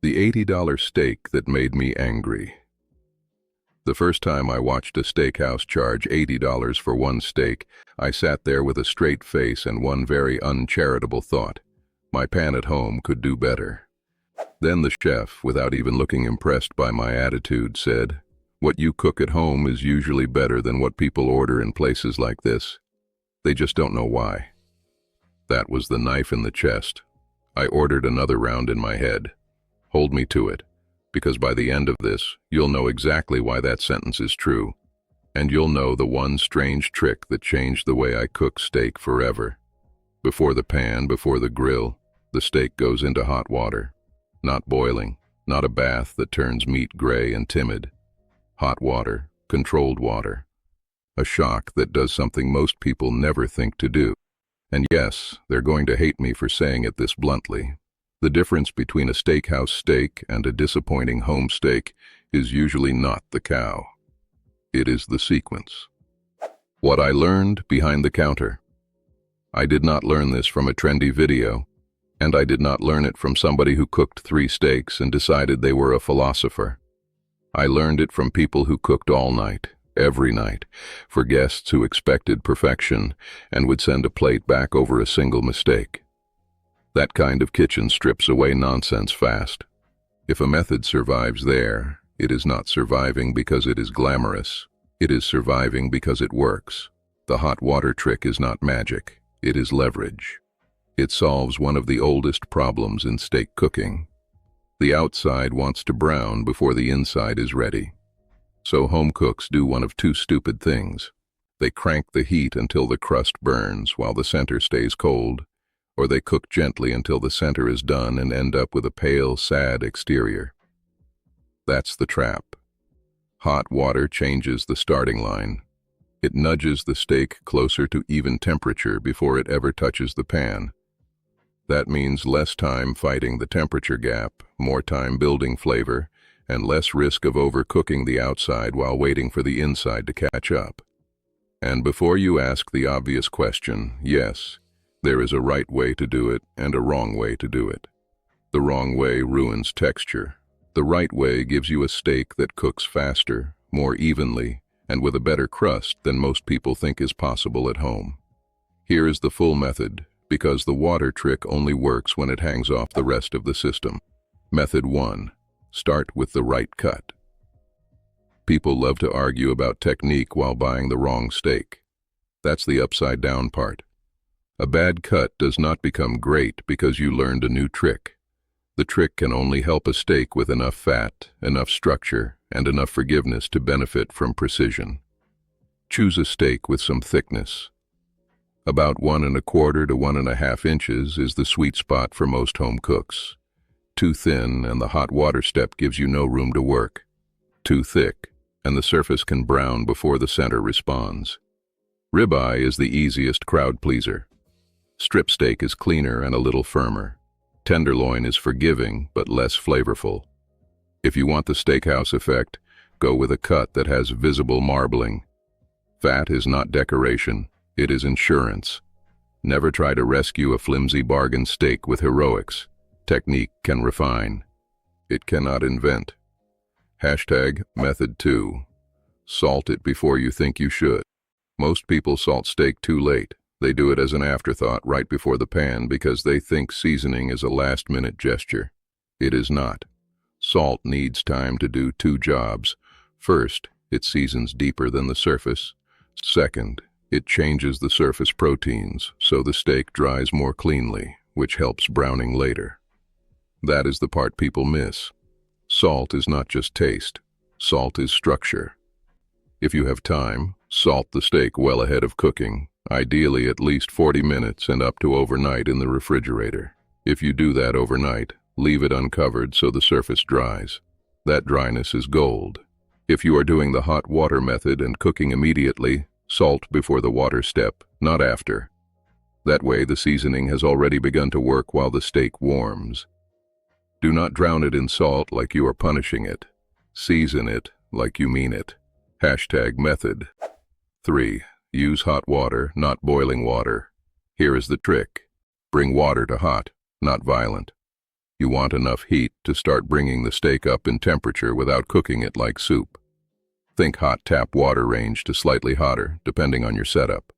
The $80 steak that made me angry. The first time I watched a steakhouse charge $80 for one steak, I sat there with a straight face and one very uncharitable thought. My pan at home could do better. Then the chef, without even looking impressed by my attitude, said, "What you cook at home is usually better than what people order in places like this. They just don't know why." That was the knife in the chest. I ordered another round in my head. Hold me to it, because by the end of this, you'll know exactly why that sentence is true, and you'll know the one strange trick that changed the way I cook steak forever. Before the pan, before the grill, the steak goes into hot water. Not boiling, not a bath that turns meat gray and timid. Hot water, controlled water. A shock that does something most people never think to do. And yes, they're going to hate me for saying it this bluntly. The difference between a steakhouse steak and a disappointing home steak is usually not the cow. It is the sequence. What I learned behind the counter. I did not learn this from a trendy video, and I did not learn it from somebody who cooked 3 steaks and decided they were a philosopher. I learned it from people who cooked all night, every night, for guests who expected perfection and would send a plate back over a single mistake. That kind of kitchen strips away nonsense fast. If a method survives there, it is not surviving because it is glamorous. It is surviving because it works. The hot water trick is not magic. It is leverage. It solves one of the oldest problems in steak cooking. The outside wants to brown before the inside is ready. So home cooks do one of 2 stupid things. They crank the heat until the crust burns while the center stays cold, or they cook gently until the center is done and end up with a pale, sad exterior. That's the trap. Hot water changes the starting line. It nudges the steak closer to even temperature before it ever touches the pan. That means less time fighting the temperature gap, more time building flavor, and less risk of overcooking the outside while waiting for the inside to catch up. And before you ask the obvious question, yes, there is a right way to do it and a wrong way to do it. The wrong way ruins texture. The right way gives you a steak that cooks faster, more evenly, and with a better crust than most people think is possible at home. Here is the full method, because the water trick only works when it hangs off the rest of the system. Method 1. Start with the right cut. People love to argue about technique while buying the wrong steak. That's the upside down part. A bad cut does not become great because you learned a new trick. The trick can only help a steak with enough fat, enough structure, and enough forgiveness to benefit from precision. Choose a steak with some thickness. About 1 1/4 to 1 1/2 inches is the sweet spot for most home cooks. Too thin and the hot water step gives you no room to work. Too thick, and the surface can brown before the center responds. Ribeye is the easiest crowd pleaser. Strip steak is cleaner and a little firmer. Tenderloin is forgiving but less flavorful. If you want the steakhouse effect, go with a cut that has visible marbling. Fat is not decoration, it is insurance. Never try to rescue a flimsy bargain steak with heroics. Technique can refine. It cannot invent. #Method 2. Salt it before you think you should. Most people salt steak too late. They do it as an afterthought right before the pan because they think seasoning is a last-minute gesture. It is not. Salt needs time to do 2 jobs. First, it seasons deeper than the surface. Second, it changes the surface proteins so the steak dries more cleanly, which helps browning later. That is the part people miss. Salt is not just taste. Salt is structure. If you have time, salt the steak well ahead of cooking, ideally at least 40 minutes and up to overnight in the refrigerator. If you do that overnight, leave it uncovered so the surface dries. That dryness is gold. If you are doing the hot water method and cooking immediately, salt before the water step, not after. That way the seasoning has already begun to work while the steak warms. Do not drown it in salt like you are punishing it. Season it like you mean it. #Method 3. Use hot water, not boiling water. Here is the trick. Bring water to hot, not violent. You want enough heat to start bringing the steak up in temperature without cooking it like soup. Think hot tap water range to slightly hotter, depending on your setup.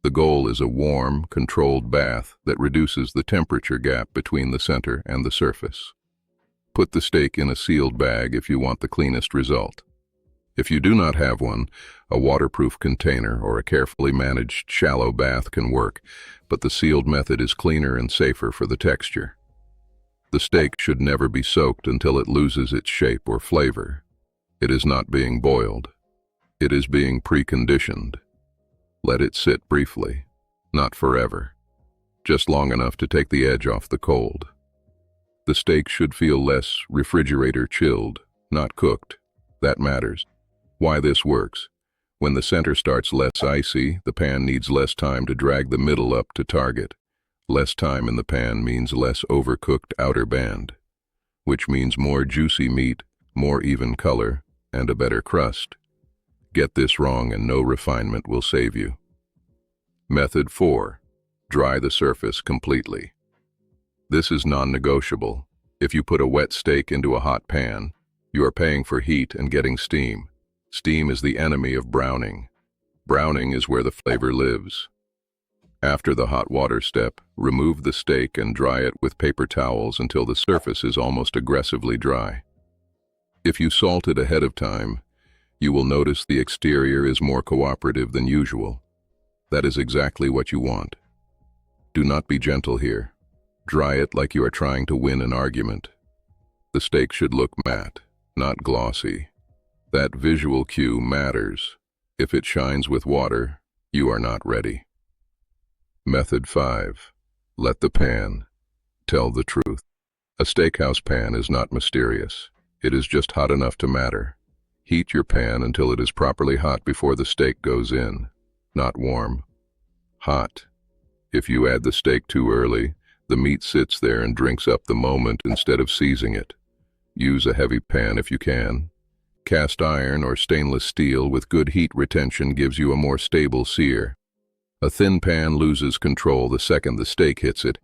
The goal is a warm, controlled bath that reduces the temperature gap between the center and the surface. Put the steak in a sealed bag if you want the cleanest result. If you do not have one, a waterproof container or a carefully managed shallow bath can work, but the sealed method is cleaner and safer for the texture. The steak should never be soaked until it loses its shape or flavor. It is not being boiled. It is being preconditioned. Let it sit briefly, not forever, just long enough to take the edge off the cold. The steak should feel less refrigerator chilled, not cooked. That matters. Why this works: when the center starts less icy, the pan needs less time to drag the middle up to target. Less time in the pan means less overcooked outer band, which means more juicy meat, more even color, and a better crust. Get this wrong and no refinement will save you. Method 4. Dry the surface completely. This is non-negotiable. If you put a wet steak into a hot pan, you are paying for heat and getting steam. Steam is the enemy of browning. Browning is where the flavor lives. After the hot water step, remove the steak and dry it with paper towels until the surface is almost aggressively dry. If you salt it ahead of time, you will notice the exterior is more cooperative than usual. That is exactly what you want. Do not be gentle here. Dry it like you are trying to win an argument. The steak should look matte, not glossy. That visual cue matters. If it shines with water, you are not ready. Method 5. Let the pan tell the truth. A steakhouse pan is not mysterious. It is just hot enough to matter. Heat your pan until it is properly hot before the steak goes in. Not warm. Hot. If you add the steak too early, the meat sits there and drinks up the moment instead of seizing it. Use a heavy pan if you can. Cast iron or stainless steel with good heat retention gives you a more stable sear. A thin pan loses control the second the steak hits it.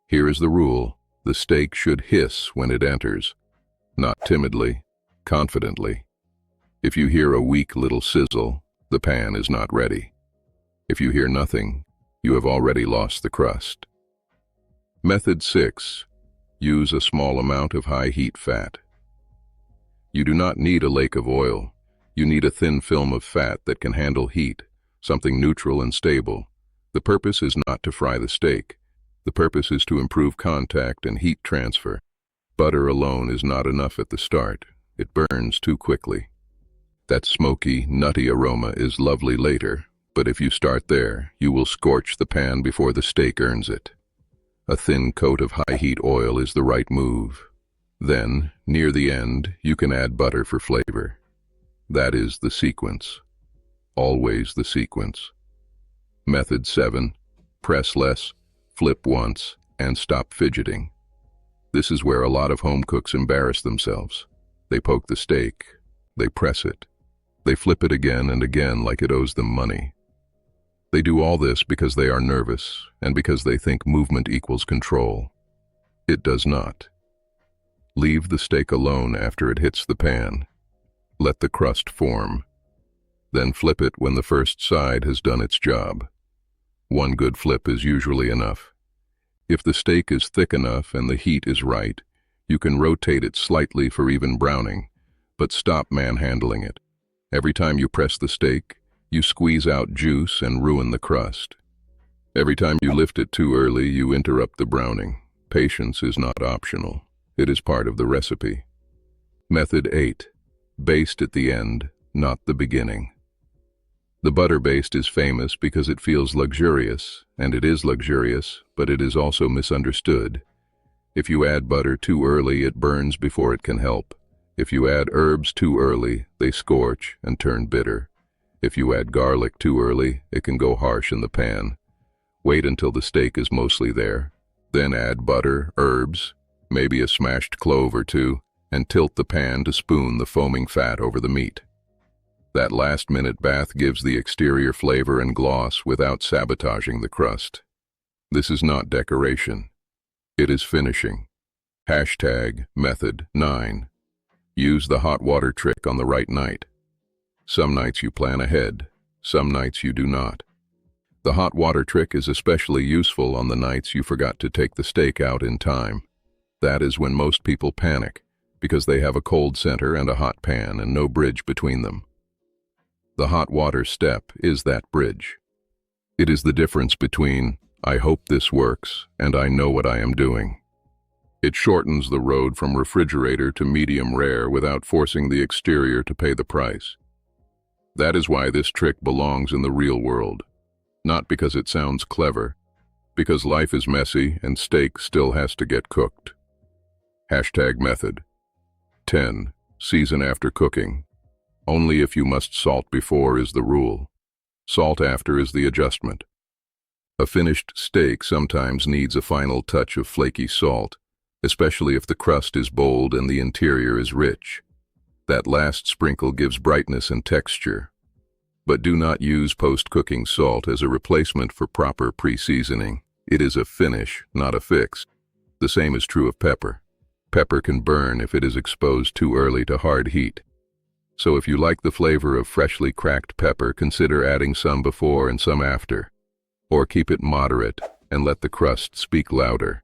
Here is the rule: the steak should hiss when it enters. Not timidly, confidently. If you hear a weak little sizzle, the pan is not ready. If you hear nothing, you have already lost the crust. Method 6. Use a small amount of high heat fat. You do not need a lake of oil. You need a thin film of fat that can handle heat, something neutral and stable. The purpose is not to fry the steak. The purpose is to improve contact and heat transfer. Butter alone is not enough at the start. It burns too quickly. That smoky, nutty aroma is lovely later, but if you start there, you will scorch the pan before the steak earns it. A thin coat of high-heat oil is the right move. Then, near the end, you can add butter for flavor. That is the sequence. Always the sequence. Method 7. Press less, flip once, and stop fidgeting. This is where a lot of home cooks embarrass themselves. They poke the steak. They press it. They flip it again and again like it owes them money. They do all this because they are nervous and because they think movement equals control. It does not. Leave the steak alone after it hits the pan. Let the crust form. Then flip it when the first side has done its job. One good flip is usually enough. If the steak is thick enough and the heat is right, you can rotate it slightly for even browning, but stop manhandling it. Every time you press the steak, you squeeze out juice and ruin the crust. Every time you lift it too early, you interrupt the browning. Patience is not optional. It is part of the recipe. Method 8. Baste at the end, not the beginning. The butter baste is famous because it feels luxurious, and it is luxurious, but it is also misunderstood. If you add butter too early, it burns before it can help. If you add herbs too early, they scorch and turn bitter. If you add garlic too early, it can go harsh in the pan. Wait until the steak is mostly there. Then add butter, herbs, maybe a smashed clove or two, and tilt the pan to spoon the foaming fat over the meat. That last-minute bath gives the exterior flavor and gloss without sabotaging the crust. This is not decoration. It is finishing. Method 9. Use the hot water trick on the right night. Some nights you plan ahead, some nights you do not. The hot water trick is especially useful on the nights you forgot to take the steak out in time. That is when most people panic, because they have a cold center and a hot pan and no bridge between them. The hot water step is that bridge. It is the difference between, "I hope this works," and "I know what I am doing." It shortens the road from refrigerator to medium rare without forcing the exterior to pay the price. That is why this trick belongs in the real world. Not because it sounds clever, because life is messy and steak still has to get cooked. Method 10. Season after cooking. Only if you must salt before is the rule. Salt after is the adjustment. A finished steak sometimes needs a final touch of flaky salt, especially if the crust is bold and the interior is rich. That last sprinkle gives brightness and texture. But do not use post-cooking salt as a replacement for proper pre-seasoning. It is a finish, not a fix. The same is true of pepper. Pepper can burn if it is exposed too early to hard heat. So if you like the flavor of freshly cracked pepper, consider adding some before and some after. Or keep it moderate and let the crust speak louder.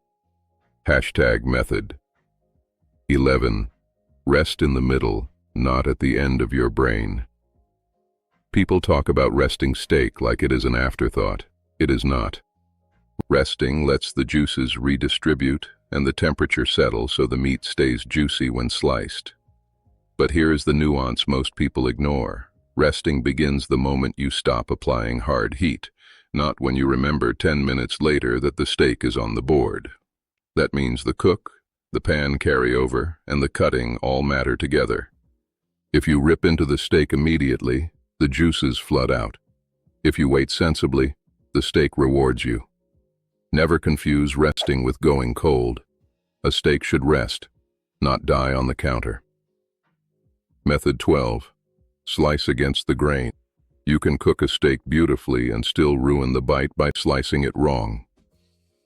Method 11. Rest in the middle, not at the end of your brain. People talk about resting steak like it is an afterthought. It is not. Resting lets the juices redistribute and the temperature settle so the meat stays juicy when sliced. But here is the nuance most people ignore. Resting begins the moment you stop applying hard heat, not when you remember 10 minutes later that the steak is on the board. That means the cook, the pan carryover, and the cutting all matter together. If you rip into the steak immediately, the juices flood out. If you wait sensibly, the steak rewards you. Never confuse resting with going cold. A steak should rest, not die on the counter. Method 12. Slice against the grain. You can cook a steak beautifully and still ruin the bite by slicing it wrong.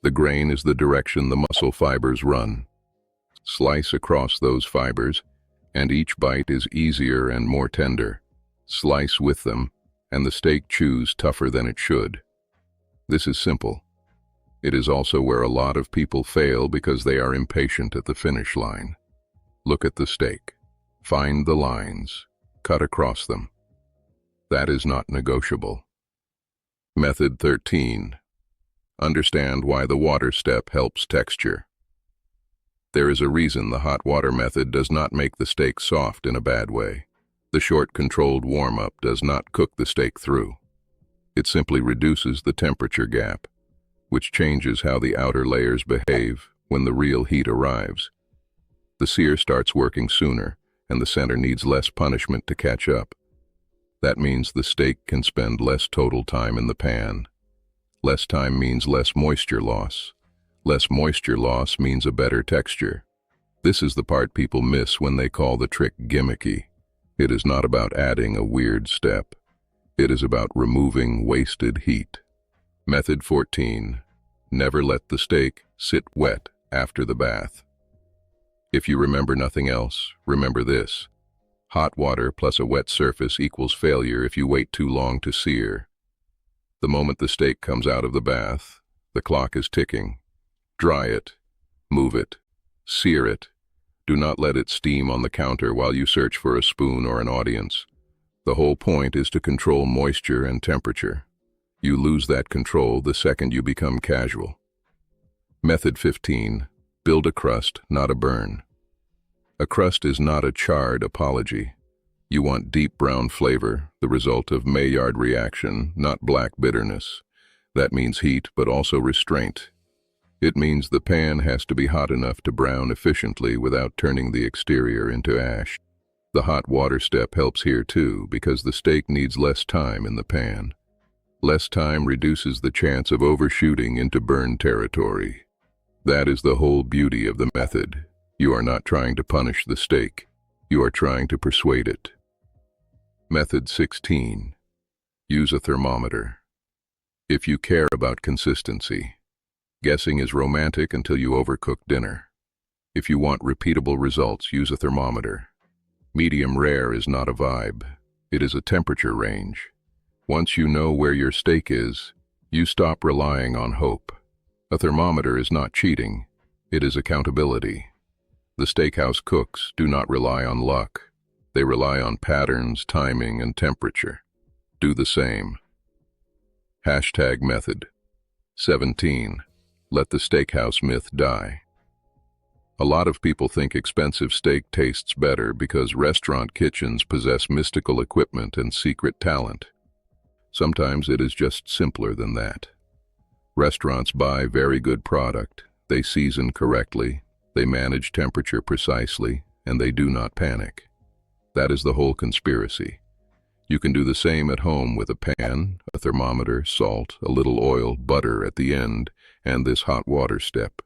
The grain is the direction the muscle fibers run. Slice across those fibers, and each bite is easier and more tender. Slice with them, and the steak chews tougher than it should. This is simple. It is also where a lot of people fail because they are impatient at the finish line. Look at the steak. Find the lines. Cut across them. That is not negotiable. Method 13. Understand why the water step helps texture. There is a reason the hot water method does not make the steak soft in a bad way. The short controlled warm-up does not cook the steak through. It simply reduces the temperature gap, which changes how the outer layers behave when the real heat arrives. The sear starts working sooner, and the center needs less punishment to catch up. That means the steak can spend less total time in the pan. Less time means less moisture loss. Less moisture loss means a better texture. This is the part people miss when they call the trick gimmicky. It is not about adding a weird step. It is about removing wasted heat. Method 14. Never let the steak sit wet after the bath. If you remember nothing else, remember this. Hot water plus a wet surface equals failure if you wait too long to sear. The moment the steak comes out of the bath, the clock is ticking. Dry it, move it, sear it. Do not let it steam on the counter while you search for a spoon or an audience. The whole point is to control moisture and temperature. You lose that control the second you become casual. Method 15. Build a crust, not a burn. A crust is not a charred apology. You want deep brown flavor, the result of Maillard reaction, not black bitterness. That means heat, but also restraint. It means the pan has to be hot enough to brown efficiently without turning the exterior into ash. The hot water step helps here too, because the steak needs less time in the pan. Less time reduces the chance of overshooting into burn territory. That is the whole beauty of the method. You are not trying to punish the steak. You are trying to persuade it. Method 16. Use a thermometer. If you care about consistency, guessing is romantic until you overcook dinner. If you want repeatable results, use a thermometer. Medium rare is not a vibe. It is a temperature range. Once you know where your steak is, you stop relying on hope. A thermometer is not cheating. It is accountability. The steakhouse cooks do not rely on luck. They rely on patterns, timing, and temperature. Do the same. #method. 17. Let the steakhouse myth die. A lot of people think expensive steak tastes better because restaurant kitchens possess mystical equipment and secret talent. Sometimes it is just simpler than that. Restaurants buy very good product, they season correctly, they manage temperature precisely, and they do not panic. That is the whole conspiracy. You can do the same at home with a pan, a thermometer, salt, a little oil, butter at the end, and this hot water step.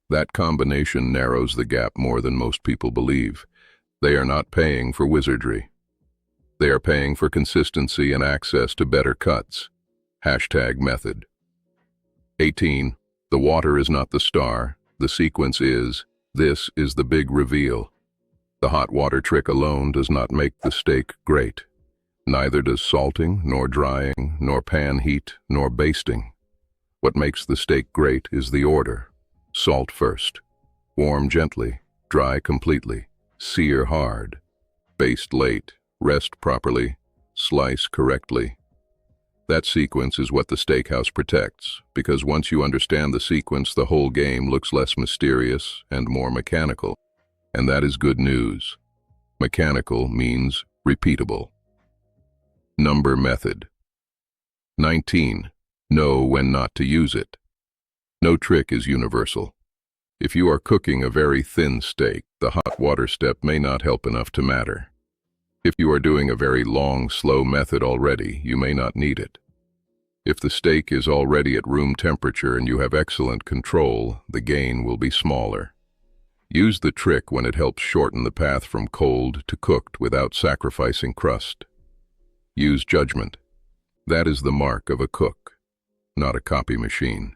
That combination narrows the gap more than most people believe. They are not paying for wizardry. They are paying for consistency and access to better cuts. #method. 18. The water is not the star. The sequence is. This is the big reveal. The hot water trick alone does not make the steak great. Neither does salting, nor drying, nor pan heat, nor basting. What makes the steak great is the order. Salt first. Warm gently. Dry completely. Sear hard. Baste late. Rest properly. Slice correctly. That sequence is what the steakhouse protects, because once you understand the sequence, the whole game looks less mysterious and more mechanical. And that is good news. Mechanical means repeatable. Number method. 19. Know when not to use it. No trick is universal. If you are cooking a very thin steak, the hot water step may not help enough to matter. If you are doing a very long, slow method already, you may not need it. If the steak is already at room temperature and you have excellent control, the gain will be smaller. Use the trick when it helps shorten the path from cold to cooked without sacrificing crust. Use judgment. That is the mark of a cook, not a copy machine.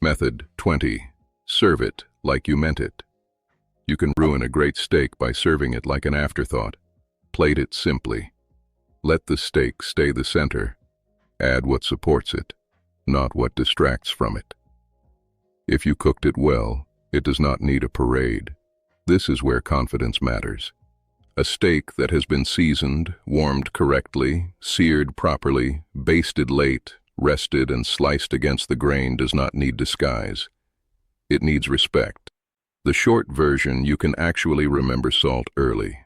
Method 20. Serve it like you meant it. You can ruin a great steak by serving it like an afterthought. Plate it simply. Let the steak stay the center. Add what supports it, not what distracts from it. If you cooked it well, it does not need a parade. This is where confidence matters. A steak that has been seasoned, warmed correctly, seared properly, basted late, rested and sliced against the grain does not need disguise. It needs respect. The short version, you can actually remember salt early.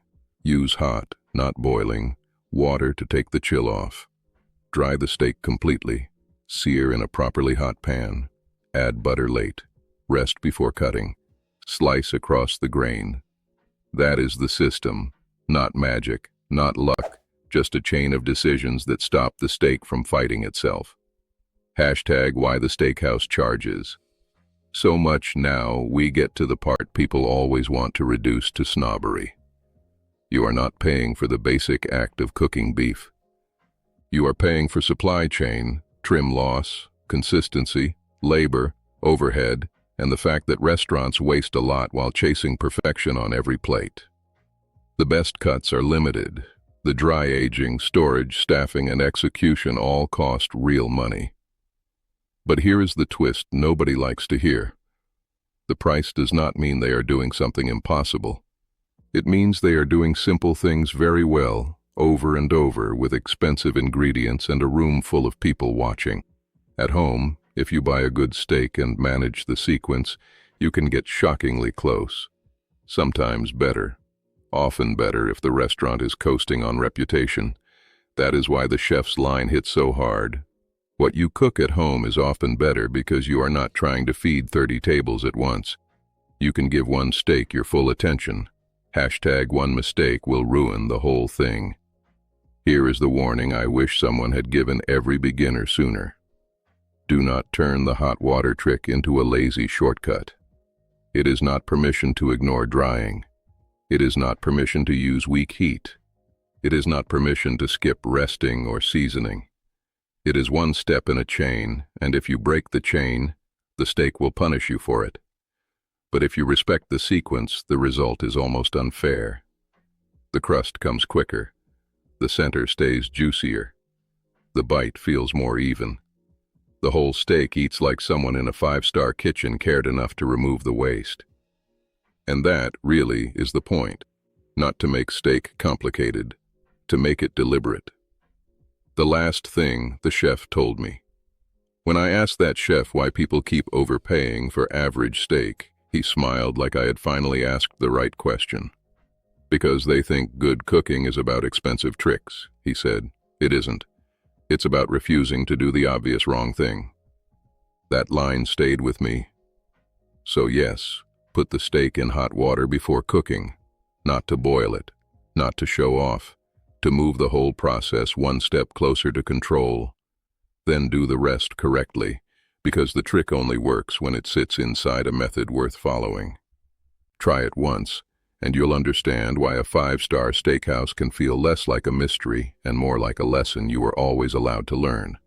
Use hot, not boiling, water to take the chill off. Dry the steak completely. Sear in a properly hot pan. Add butter late. Rest before cutting. Slice across the grain. That is the system. Not magic, not luck, just a chain of decisions that stop the steak from fighting itself. #why the steakhouse charges. So much now, we get to the part people always want to reduce to snobbery. You are not paying for the basic act of cooking beef. You are paying for supply chain, trim loss, consistency, labor, overhead, and the fact that restaurants waste a lot while chasing perfection on every plate. The best cuts are limited. The dry aging, storage, staffing, and execution all cost real money. But here is the twist nobody likes to hear. The price does not mean they are doing something impossible. It means they are doing simple things very well, over and over, with expensive ingredients and a room full of people watching. At home, if you buy a good steak and manage the sequence, you can get shockingly close. Sometimes better. Often better if the restaurant is coasting on reputation. That is why the chef's line hits so hard. What you cook at home is often better because you are not trying to feed 30 tables at once. You can give one steak your full attention. #one mistake will ruin the whole thing. Here is the warning I wish someone had given every beginner sooner. Do not turn the hot water trick into a lazy shortcut. It is not permission to ignore drying. It is not permission to use weak heat. It is not permission to skip resting or seasoning. It is one step in a chain, and if you break the chain, the steak will punish you for it. But if you respect the sequence, the result is almost unfair. The crust comes quicker. The center stays juicier. The bite feels more even. The whole steak eats like someone in a five-star kitchen cared enough to remove the waste. And that, really, is the point. Not to make steak complicated, to make it deliberate. The last thing the chef told me. When I asked that chef why people keep overpaying for average steak, he smiled like I had finally asked the right question. Because they think good cooking is about expensive tricks, he said. It isn't. It's about refusing to do the obvious wrong thing. That line stayed with me. So yes, put the steak in hot water before cooking, not to boil it, not to show off, to move the whole process one step closer to control. Then do the rest correctly, because the trick only works when it sits inside a method worth following. Try it once, and you'll understand why a five-star steakhouse can feel less like a mystery and more like a lesson you were always allowed to learn.